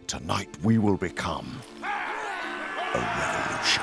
Tonight we will become a revolution.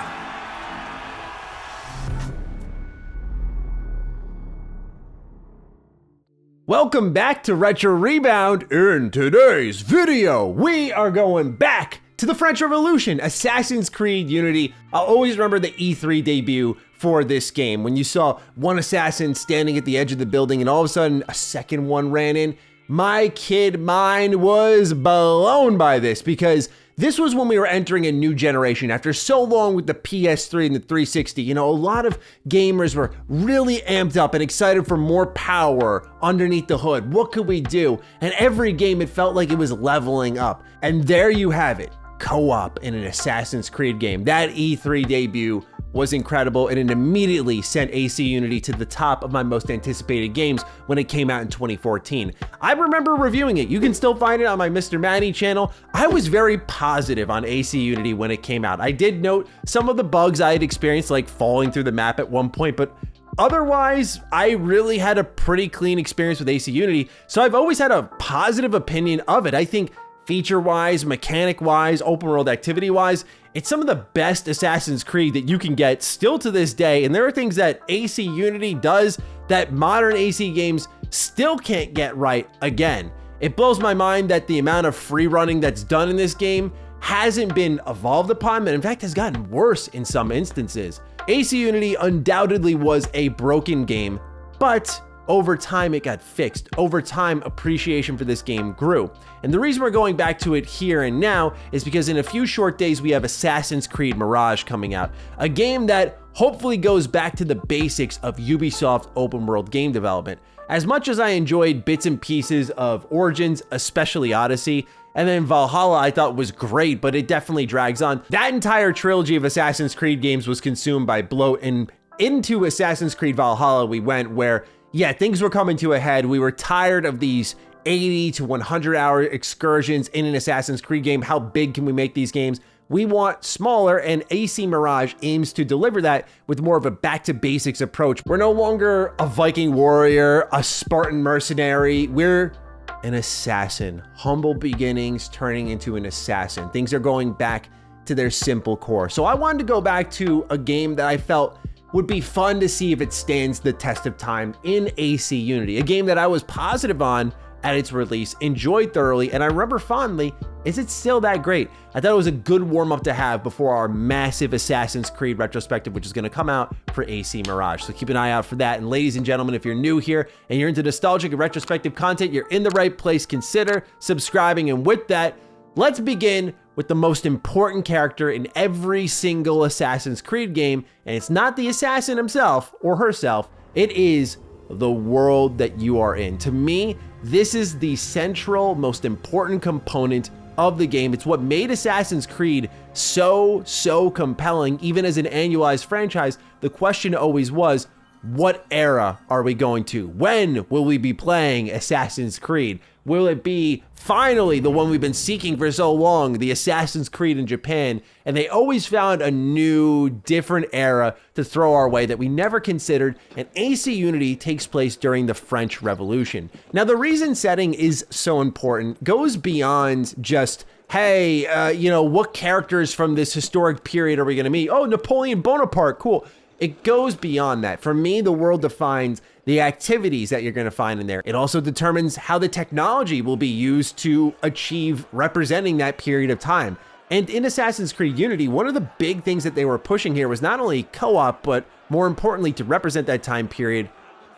Welcome back to Retro Rebound. In today's video, we are going back to the French Revolution, Assassin's Creed Unity. I'll always remember the E3 debut for this game when you saw one assassin standing at the edge of the building and all of a sudden a second one ran in. My kid mind was blown by this because this was when we were entering a new generation after so long with the PS3 and the 360. You know, a lot of gamers were really amped up and excited for more power underneath the hood. What could we do? And every game, it felt like it was leveling up. And there you have it, co-op in an Assassin's Creed game. That E3 debut was incredible, and it immediately sent AC Unity to the top of my most anticipated games when it came out in 2014. I remember reviewing it. You can still find it on my Mr. Manny channel. I was very positive on AC Unity when it came out. I did note some of the bugs I had experienced, like falling through the map at one point, but otherwise, I really had a pretty clean experience with AC Unity, so I've always had a positive opinion of it. I think feature-wise, mechanic-wise, open-world activity-wise, it's some of the best Assassin's Creed that you can get still to this day, and there are things that AC Unity does that modern AC games still can't get right again. It blows my mind that the amount of free running that's done in this game hasn't been evolved upon, but in fact has gotten worse in some instances. AC Unity undoubtedly was a broken game, but over time, it got fixed. Over time, appreciation for this game grew. And the reason we're going back to it here and now is because in a few short days, we have Assassin's Creed Mirage coming out, a game that hopefully goes back to the basics of Ubisoft open world game development. As much as I enjoyed bits and pieces of Origins, especially Odyssey, and then Valhalla I thought was great, but it definitely drags on. That entire trilogy of Assassin's Creed games was consumed by bloat, and into Assassin's Creed Valhalla we went where yeah, things were coming to a head. We were tired of these 80 to 100 hour excursions in an Assassin's Creed game. How big can we make these games? We want smaller, and AC Mirage aims to deliver that with more of a back to basics approach. We're no longer a Viking warrior, a Spartan mercenary. We're an assassin. Humble beginnings turning into an assassin. Things are going back to their simple core. So I wanted to go back to a game that I felt would be fun to see if it stands the test of time in AC Unity, a game that I was positive on at its release, enjoyed thoroughly, and I remember fondly. Is it still that great? I thought it was a good warm-up to have before our massive Assassin's Creed retrospective, which is going to come out for AC Mirage. So keep an eye out for that. And ladies and gentlemen, if you're new here and you're into nostalgic and retrospective content, you're in the right place. Consider subscribing. And with that, let's begin with the most important character in every single Assassin's Creed game, and it's not the assassin himself or herself, it is the world that you are in. To me, this is the central, most important component of the game. It's what made Assassin's Creed so compelling, even as an annualized franchise. The question always was, what era are we going to? When will we be playing Assassin's Creed? Will it be finally the one we've been seeking for so long, the Assassin's Creed in Japan? And they always found a new, different era to throw our way that we never considered, and AC Unity takes place during the French Revolution. Now, the reason setting is so important goes beyond just, hey, what characters from this historic period are we gonna meet? Oh, Napoleon Bonaparte, cool. It goes beyond that. For me, the world defines the activities that you're going to find in there. It also determines how the technology will be used to achieve representing that period of time. And in Assassin's Creed Unity, one of the big things that they were pushing here was not only co-op, but more importantly, to represent that time period,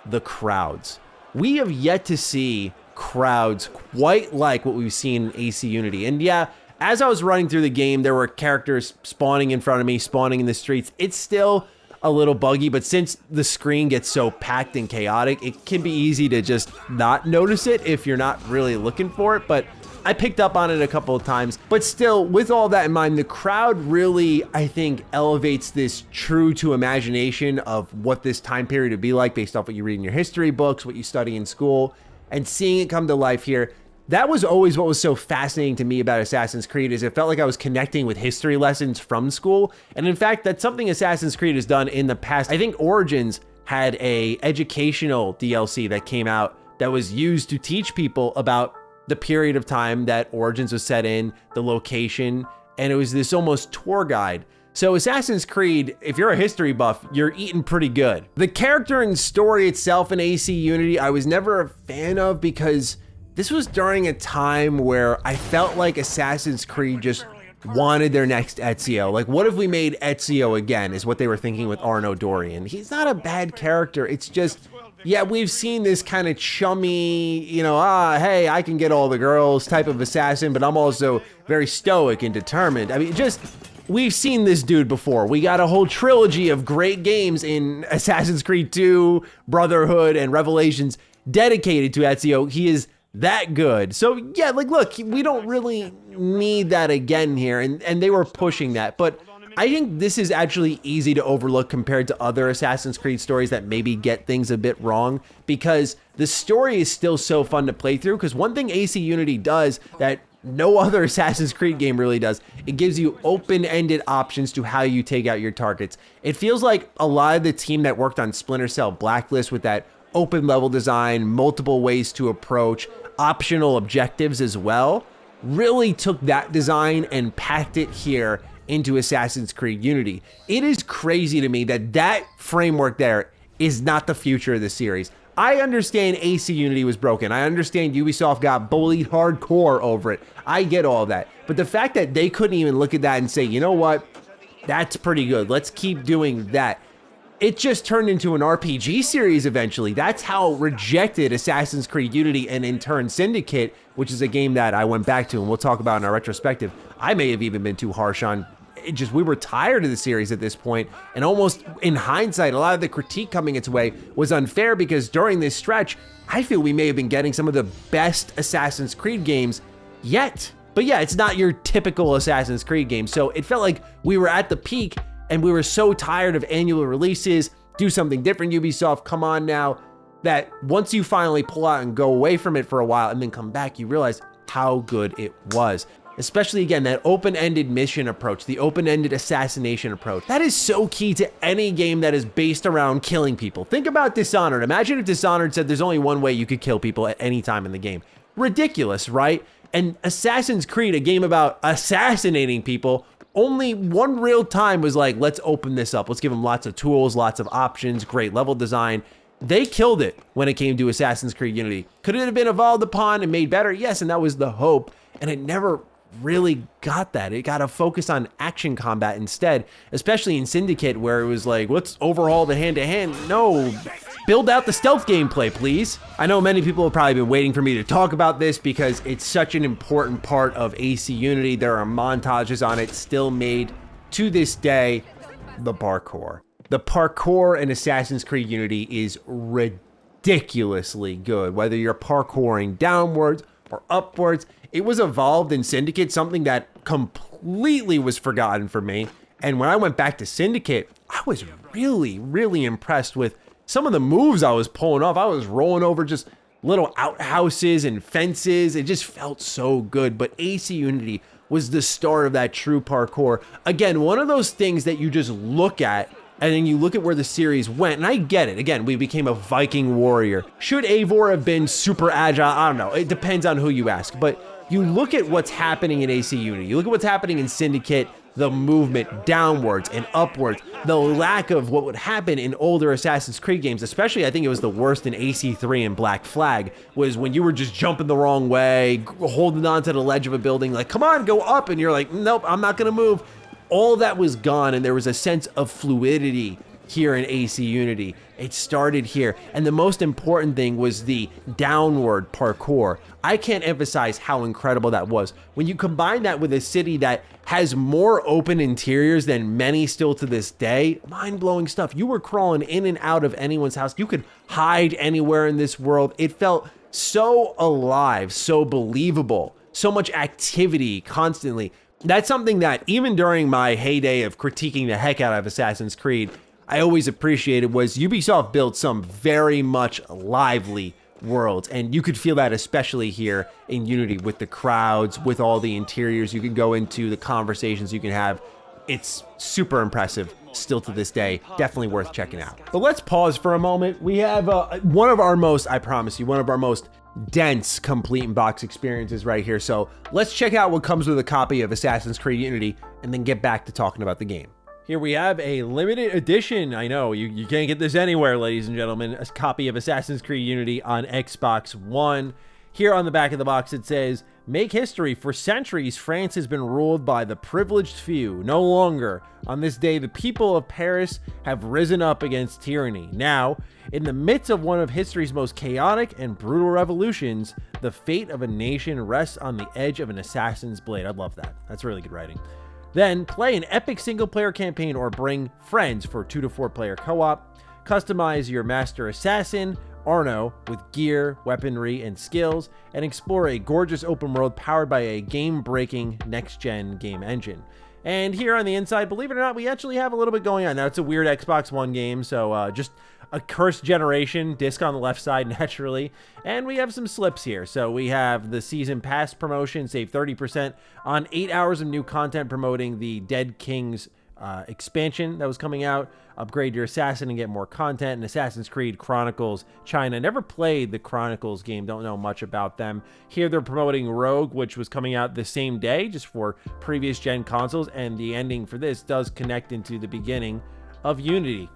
the crowds. We have yet to see crowds quite like what we've seen in AC Unity. And yeah, as I was running through the game, there were characters spawning in front of me, spawning in the streets. It's still a little buggy, but since the screen gets so packed and chaotic, it can be easy to just not notice it if you're not really looking for it. But I picked up on it a couple of times. But still, with all that in mind, the crowd really, I think, elevates this true to imagination of what this time period would be like based off what you read in your history books, what you study in school, and seeing it come to life here. That was always what was so fascinating to me about Assassin's Creed, is it felt like I was connecting with history lessons from school. And in fact, that's something Assassin's Creed has done in the past. I think Origins had a educational DLC that came out that was used to teach people about the period of time that Origins was set in, the location, and it was this almost tour guide. So Assassin's Creed, if you're a history buff, you're eating pretty good. The character and story itself in AC Unity, I was never a fan of because this was during a time where I felt like Assassin's Creed just wanted their next Ezio. Like, what if we made Ezio again, is what they were thinking with Arno Dorian. He's not a bad character, it's just, yeah, we've seen this kind of chummy, you know, hey, I can get all the girls type of assassin, but I'm also very stoic and determined. I mean, just, we've seen this dude before. We got a whole trilogy of great games in Assassin's Creed 2, Brotherhood, and Revelations dedicated to Ezio. He is that good. So yeah, like, look, we don't really need that again here, and they were pushing that, but I think this is actually easy to overlook compared to other Assassin's Creed stories that maybe get things a bit wrong, because the story is still so fun to play through. Because one thing AC Unity does that no other Assassin's Creed game really does, it gives you open-ended options to how you take out your targets. It feels like a lot of the team that worked on Splinter Cell Blacklist with that open level design, multiple ways to approach, optional objectives as well, really took that design and packed it here into Assassin's Creed Unity. It is crazy to me that that framework there is not the future of the series. I understand AC Unity was broken. I understand Ubisoft got bullied hardcore over it. I get all that. But the fact that they couldn't even look at that and say, you know what, that's pretty good, let's keep doing that. It just turned into an RPG series eventually. That's how rejected Assassin's Creed Unity and in turn Syndicate, which is a game that I went back to and we'll talk about in our retrospective. I may have even been too harsh on. It just, we were tired of the series at this point, and almost in hindsight, a lot of the critique coming its way was unfair because during this stretch, I feel we may have been getting some of the best Assassin's Creed games yet. But yeah, it's not your typical Assassin's Creed game, so it felt like we were at the peak and we were so tired of annual releases, do something different, Ubisoft, come on now, that once you finally pull out and go away from it for a while and then come back, you realize how good it was. Especially, again, that open-ended mission approach, the open-ended assassination approach. That is so key to any game that is based around killing people. Think about Dishonored. Imagine if Dishonored said there's only one way you could kill people at any time in the game. Ridiculous, right? And Assassin's Creed, a game about assassinating people, only one real time was like, let's open this up. Let's give them lots of tools, lots of options, great level design. They killed it when it came to Assassin's Creed Unity. Could it have been evolved upon and made better? Yes, and that was the hope. And it never really got that. It got to focus on action combat instead, especially in Syndicate, where it was like, let's overhaul the hand-to-hand. No, build out the stealth gameplay, please. I know many people have probably been waiting for me to talk about this because it's such an important part of AC Unity. There are montages on it still made to this day. The parkour. The parkour in Assassin's Creed Unity is ridiculously good, whether you're parkouring downwards or upwards. It was evolved in Syndicate, something that completely was forgotten for me. And when I went back to Syndicate, I was really, really impressed with some of the moves I was pulling off. I was rolling over just little outhouses and fences. It just felt so good. But AC Unity was the start of that true parkour. Again, one of those things that you just look at and then you look at where the series went, and I get it. Again, we became a Viking warrior. Should Eivor have been super agile? I don't know. It depends on who you ask. But you look at what's happening in AC Unity. You look at what's happening in Syndicate, the movement downwards and upwards, the lack of what would happen in older Assassin's Creed games, especially I think it was the worst in AC3 and Black Flag, was when you were just jumping the wrong way, holding onto the ledge of a building, like, come on, go up, and you're like, nope, I'm not gonna move. All that was gone, and there was a sense of fluidity here in AC Unity. It started here, and the most important thing was the downward parkour. I can't emphasize how incredible that was. When you combine that with a city that has more open interiors than many still to this day, mind-blowing stuff. You were crawling in and out of anyone's house. You could hide anywhere in this world. It felt so alive, so believable, so much activity constantly. That's something that even during my heyday of critiquing the heck out of Assassin's Creed, I always appreciated was Ubisoft built some very much lively worlds, and you could feel that especially here in Unity with the crowds, with all the interiors you can go into, the conversations you can have. It's super impressive still to this day. Definitely worth checking out. But let's pause for a moment. We have one of our most, I promise you, one of our most dense complete in box experiences right here. So let's check out what comes with a copy of Assassin's Creed Unity and then get back to talking about the game. Here we have a limited edition. I know you can't get this anywhere, ladies and gentlemen. A copy of Assassin's Creed Unity on Xbox One. Here on the back of the box it says, "Make history. For centuries, France has been ruled by the privileged few. No longer. On this day, the people of Paris have risen up against tyranny. Now, in the midst of one of history's most chaotic and brutal revolutions, the fate of a nation rests on the edge of an assassin's blade." I love that. That's really good writing. Then, play an epic single-player campaign or bring friends for 2 to 4 player co-op. Customize your master assassin, Arno, with gear, weaponry, and skills, and explore a gorgeous open world powered by a game-breaking next-gen game engine. And here on the inside, believe it or not, we actually have a little bit going on. Now, it's a weird Xbox One game, so just a cursed generation, disc on the left side naturally, and we have some slips here. So we have the Season Pass promotion, save 30% on 8 hours of new content promoting the Dead Kings expansion that was coming out. Upgrade your assassin and get more content. And Assassin's Creed Chronicles China. Never played the Chronicles game, don't know much about them. Here they're promoting Rogue, which was coming out the same day, just for previous gen consoles, and the ending for this does connect into the beginning of Unity.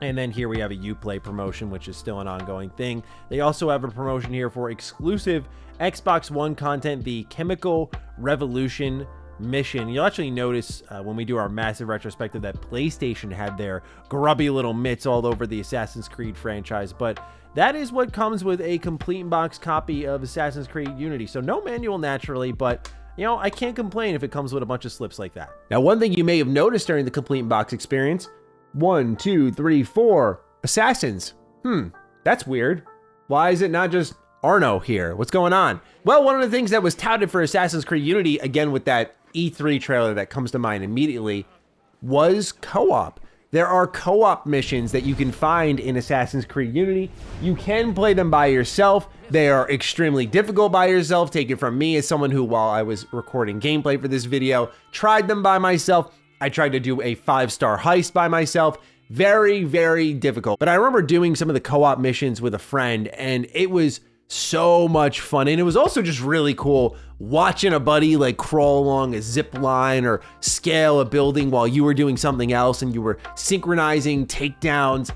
And then here we have a Uplay promotion, which is still an ongoing thing. They also have a promotion here for exclusive Xbox One content, the Chemical Revolution mission. You'll actually notice when we do our massive retrospective that PlayStation had their grubby little mitts all over the Assassin's Creed franchise, but that is what comes with a complete in-box copy of Assassin's Creed Unity. So no manual naturally, but you know, I can't complain if it comes with a bunch of slips like that. Now, one thing you may have noticed during the complete in-box experience, 1, 2, 3, 4 assassins. That's weird. Why is it not just Arno here? What's going on? Well, one of the things that was touted for Assassin's Creed Unity, again with that E3 trailer that comes to mind immediately, was co-op. There are co-op missions that you can find in Assassin's Creed Unity. You can play them by yourself. They are extremely difficult by yourself. Take it from me as someone who, while I was recording gameplay for this video, tried them by myself. I tried to do a 5-star heist by myself. Very, very difficult. But I remember doing some of the co-op missions with a friend, and it was so much fun. And it was also just really cool watching a buddy like crawl along a zip line or scale a building while you were doing something else and you were synchronizing takedowns.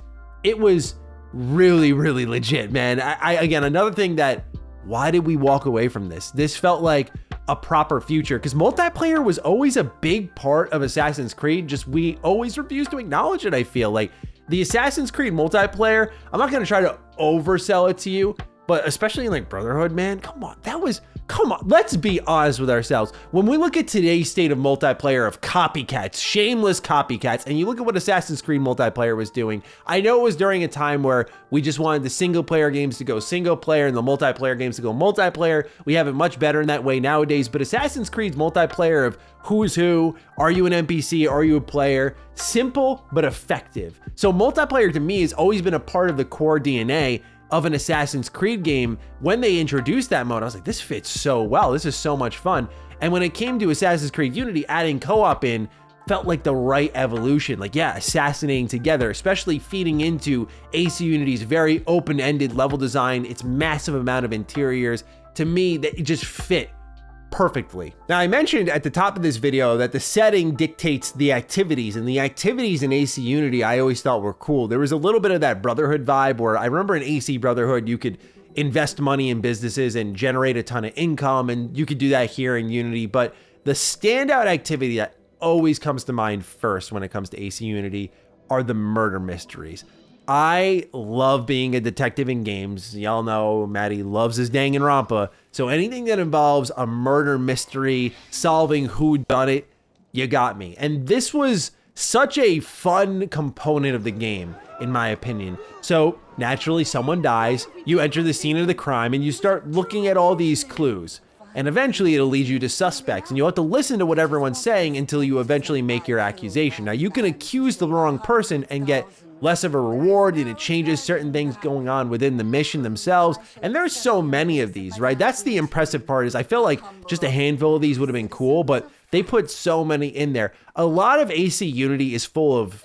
It was really, really legit, man. Again, another thing that, why did we walk away from this? This felt like a proper future, because multiplayer was always a big part of Assassin's Creed, just we always refused to acknowledge it. I feel like the Assassin's Creed multiplayer, I'm not going to try to oversell it to you, but especially in like Brotherhood, man, come on, let's be honest with ourselves. When we look at today's state of multiplayer of copycats, shameless copycats, and you look at what Assassin's Creed multiplayer was doing, I know it was during a time where we just wanted the single player games to go single player and the multiplayer games to go multiplayer. We have it much better in that way nowadays, but Assassin's Creed's multiplayer of who's who, are you an NPC, are you a player, simple but effective. So multiplayer to me has always been a part of the core DNA of an Assassin's Creed game. When they introduced that mode, I was like, this fits so well. This is so much fun. And when it came to Assassin's Creed Unity, adding co-op in felt like the right evolution. Like, yeah, assassinating together, especially feeding into AC Unity's very open-ended level design, its massive amount of interiors. To me, that it just fit perfectly. Now, I mentioned at the top of this video that the setting dictates the activities, and the activities in AC Unity I always thought were cool. There was a little bit of that Brotherhood vibe where I remember in AC Brotherhood, you could invest money in businesses and generate a ton of income, and you could do that here in Unity. But the standout activity that always comes to mind first when it comes to AC Unity are the murder mysteries. I love being a detective in games. Y'all know Maddie loves his Danganronpa. So anything that involves a murder mystery, solving who done it, you got me. And this was such a fun component of the game, in my opinion. So naturally, someone dies, you enter the scene of the crime, and you start looking at all these clues. And eventually it'll lead you to suspects, and you'll have to listen to what everyone's saying until you eventually make your accusation. Now, you can accuse the wrong person and get less of a reward, and it changes certain things going on within the mission themselves. And there's so many of these, right? That's the impressive part, is I feel like just a handful of these would have been cool, but they put so many in there. A lot of AC Unity is full of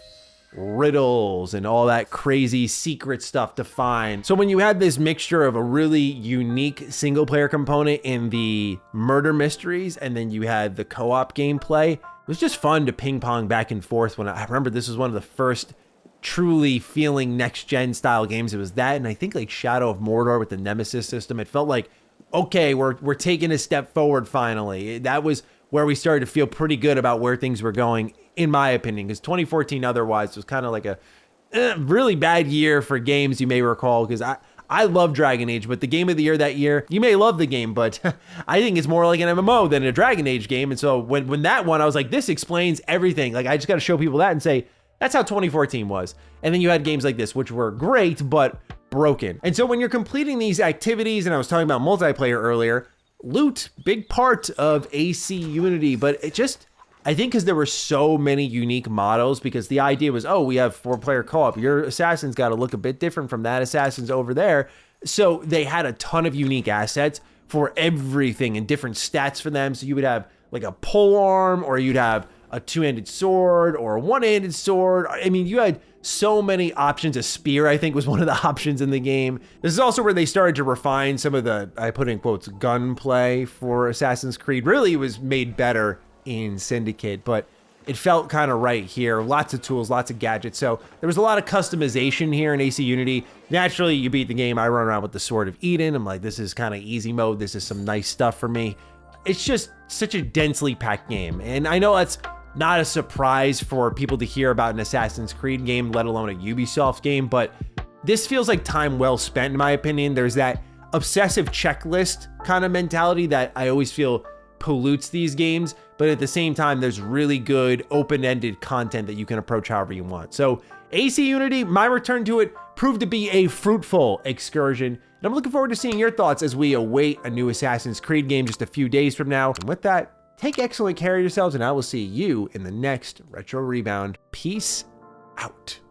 riddles and all that crazy secret stuff to find. So when you had this mixture of a really unique single player component in the murder mysteries, and then you had the co-op gameplay, it was just fun to ping pong back and forth. When I remember this was one of the first truly feeling next gen style games. It was that, and I think like Shadow of Mordor with the Nemesis system. It felt like, okay, we're taking a step forward finally. That was where we started to feel pretty good about where things were going, in my opinion, because 2014 otherwise was kind of like a really bad year for games, you may recall, because I love Dragon Age, but the game of the year that year, you may love the game, but I think it's more like an MMO than a Dragon Age game. And so when that one, I was like, this explains everything. Like, I just got to show people that and say, that's how 2014 was. And then you had games like this, which were great, but broken. And so when you're completing these activities, and I was talking about multiplayer earlier, loot, big part of AC Unity, but it just, I think because there were so many unique models, because the idea was, oh, we have 4-player co-op. Your assassin's got to look a bit different from that assassin's over there. So they had a ton of unique assets for everything and different stats for them. So you would have like a pole arm, or you'd have a 2-handed sword or a 1-handed sword. I mean, you had so many options. A spear, I think, was one of the options in the game. This is also where they started to refine some of the, I put in quotes, gunplay for Assassin's Creed. Really, it was made better in Syndicate, but it felt kind of right here. Lots of tools, lots of gadgets. So there was a lot of customization here in AC Unity. Naturally, you beat the game. I run around with the Sword of Eden. I'm like, this is kind of easy mode. This is some nice stuff for me. It's just such a densely packed game. And I know that's not a surprise for people to hear about an Assassin's Creed game, let alone a Ubisoft game, but this feels like time well spent, in my opinion. There's that obsessive checklist kind of mentality that I always feel pollutes these games, but at the same time, there's really good open-ended content that you can approach however you want. So AC Unity, my return to it proved to be a fruitful excursion, and I'm looking forward to seeing your thoughts as we await a new Assassin's Creed game just a few days from now. And with that, take excellent care of yourselves, and I will see you in the next Retro Rebound. Peace out.